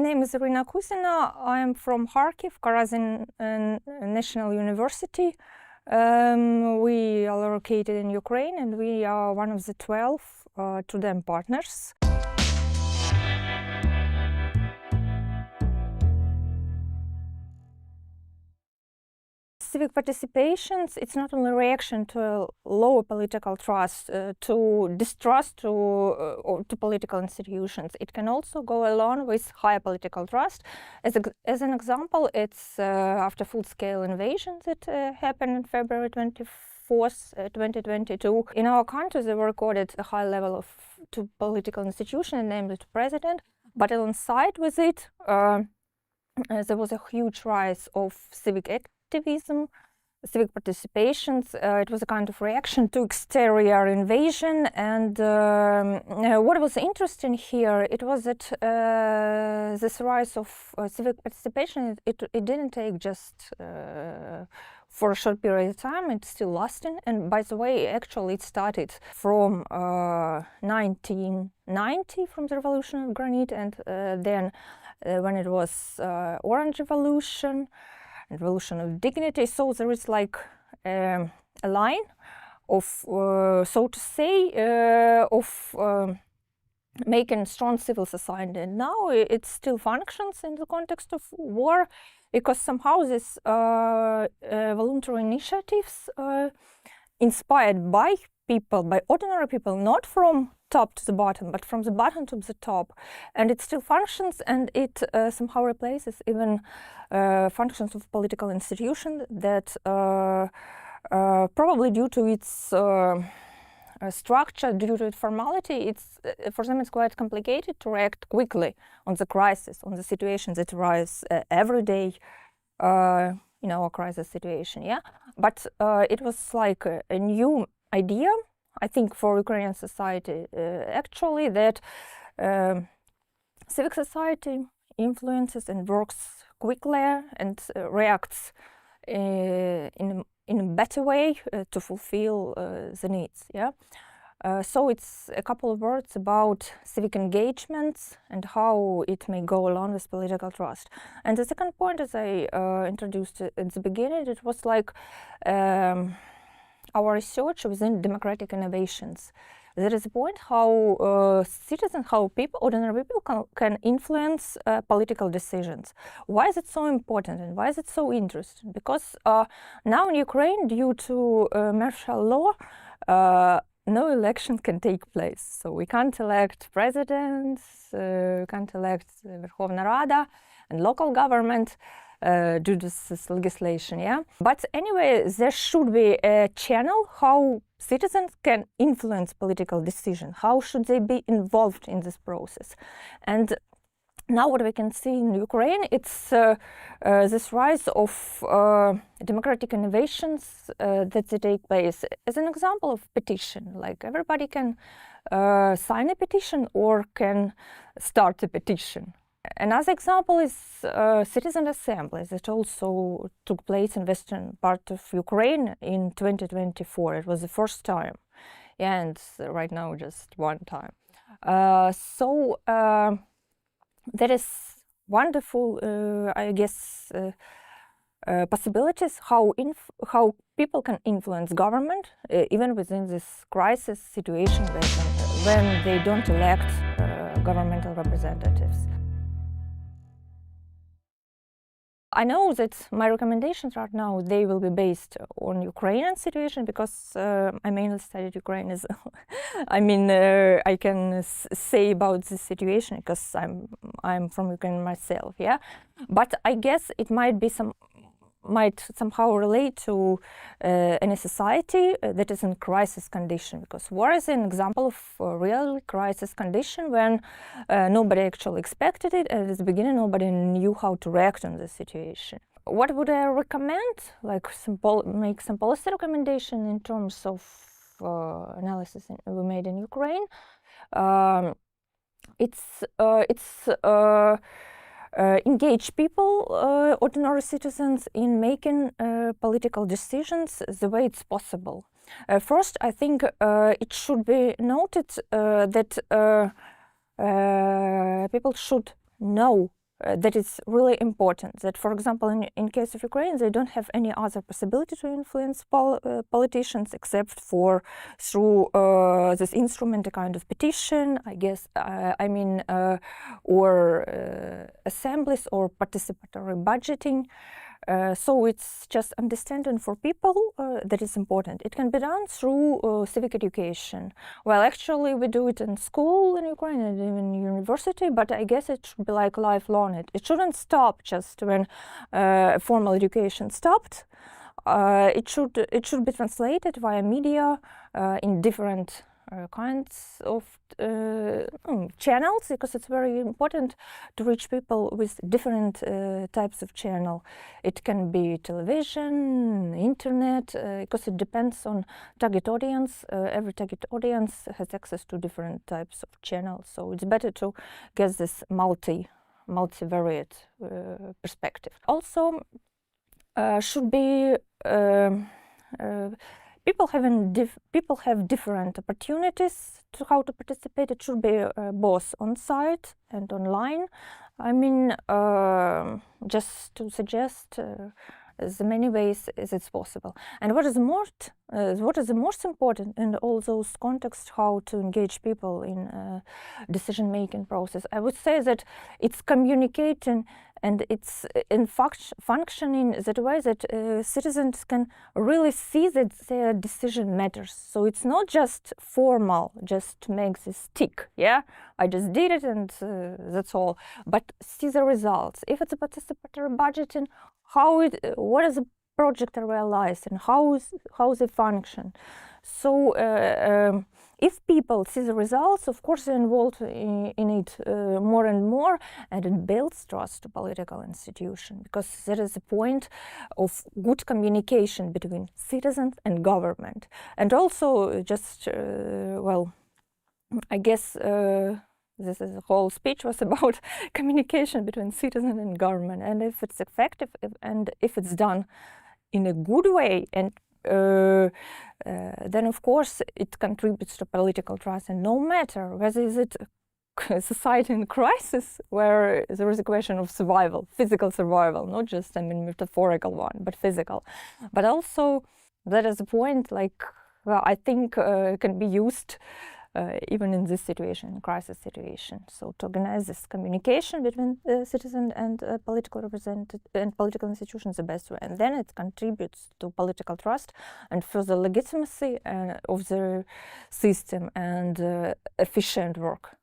name is Iryna Kuzina. I am from Kharkiv, Karazin National University. We are located in Ukraine and we are one of the 12 TRUEDEM partners. Civic participations, it's not only a reaction to lower political trust, to distrust or to political institutions. It can also go along with higher political trust. As an example, it's after full-scale invasion that happened on February 24th, 2022. In our country, they were recorded a high level to political institution, namely to president. But alongside with it, there was a huge rise of civic activism, civic participations. It was a kind of reaction to exterior invasion, and what was interesting here, it was that this rise of civic participation, it didn't take just for a short period of time, it's still lasting. And by the way, actually it started from 1990, from the Revolution of Granite, and then when it was Orange Revolution, Revolution of Dignity. So there is like a line of, so to say, of making strong civil society. And now it still functions in the context of war, because somehow these voluntary initiatives inspired by people, by ordinary people, not from top to the bottom, but from the bottom to the top, and it still functions, and it somehow replaces even functions of political institution that probably due to its structure, due to its formality, it's for them it's quite complicated to react quickly on the crisis, on the situations that arise every day in our crisis situation. Yeah, but it was like a new idea, I think, for Ukrainian society, actually, that civic society influences and works quickly and reacts in a better way to fulfill the needs. Yeah. So it's a couple of words about civic engagements and how it may go along with political trust. And the second point, as I introduced at the beginning, it was like our research within democratic innovations. There is a point how citizens, how people, ordinary people can influence political decisions. Why is it so important and why is it so interesting? Because now in Ukraine, due to martial law, no election can take place. So we can't elect presidents, we can't elect Verkhovna Rada and local government due to this legislation, yeah. But anyway, there should be a channel how citizens can influence political decisions. How should they be involved in this process? And now what we can see in Ukraine, it's this rise of democratic innovations that they take place. As an example of petition, like everybody can sign a petition or can start a petition. Another example is citizen assemblies that also took place in western part of Ukraine in 2024. It was the first time, and right now just one time. So there is wonderful, I guess, possibilities how people can influence government even within this crisis situation when they don't elect governmental representatives. I know that my recommendations right now, they will be based on Ukrainian situation, because I mainly studied Ukraine. I mean, I can say about this situation because I'm from Ukraine myself, yeah. But I guess it might somehow relate to any society that is in crisis condition, because war is an example of a real crisis condition when nobody actually expected it, and at the beginning nobody knew how to react on the situation. What would I recommend? Like make some policy recommendation in terms of analysis we made in Ukraine. Engage people, ordinary citizens, in making political decisions the way it's possible. First, I think it should be noted that people should know that is really important. That, for example, in case of Ukraine, they don't have any other possibility to influence politicians except for through this instrument, a kind of petition, I guess. Or assemblies or participatory budgeting. So it's just understanding for people that is important. It can be done through civic education. Well, actually, we do it in school in Ukraine and even university, but I guess it should be like lifelong. It shouldn't stop just when formal education stopped. It should be translated via media in different kinds of channels, because it's very important to reach people with different types of channel. It can be television, internet, because it depends on target audience. Every target audience has access to different types of channels, so it's better to get this multivariate perspective. Also, should be people have different opportunities to how to participate. It should be both on site and online. I mean, just to suggest as many ways as it's possible. And what is the most important in all those contexts, how to engage people in decision-making process? I would say that it's communicating and it's in functioning that way that citizens can really see that their decision matters. So it's not just formal, just to make this tick, yeah? I just did it and that's all. But see the results. If it's a participatory budgeting, what is the project realized and how they function. So if people see the results, of course they're involved in it more and more, and it builds trust to political institution, because there is a point of good communication between citizens and government. And also just, well, I guess this is the whole speech was about communication between citizen and government, and if it's effective and if it's done in a good way, and then of course it contributes to political trust. And no matter whether is it a society in crisis where there is a question of survival, physical survival, not just metaphorical one, but physical, but also that is a point like I think can be used even in this situation, crisis situation. So to organize this communication between citizen and political representative and political institutions the best way, and then it contributes to political trust and further legitimacy of the system and efficient work.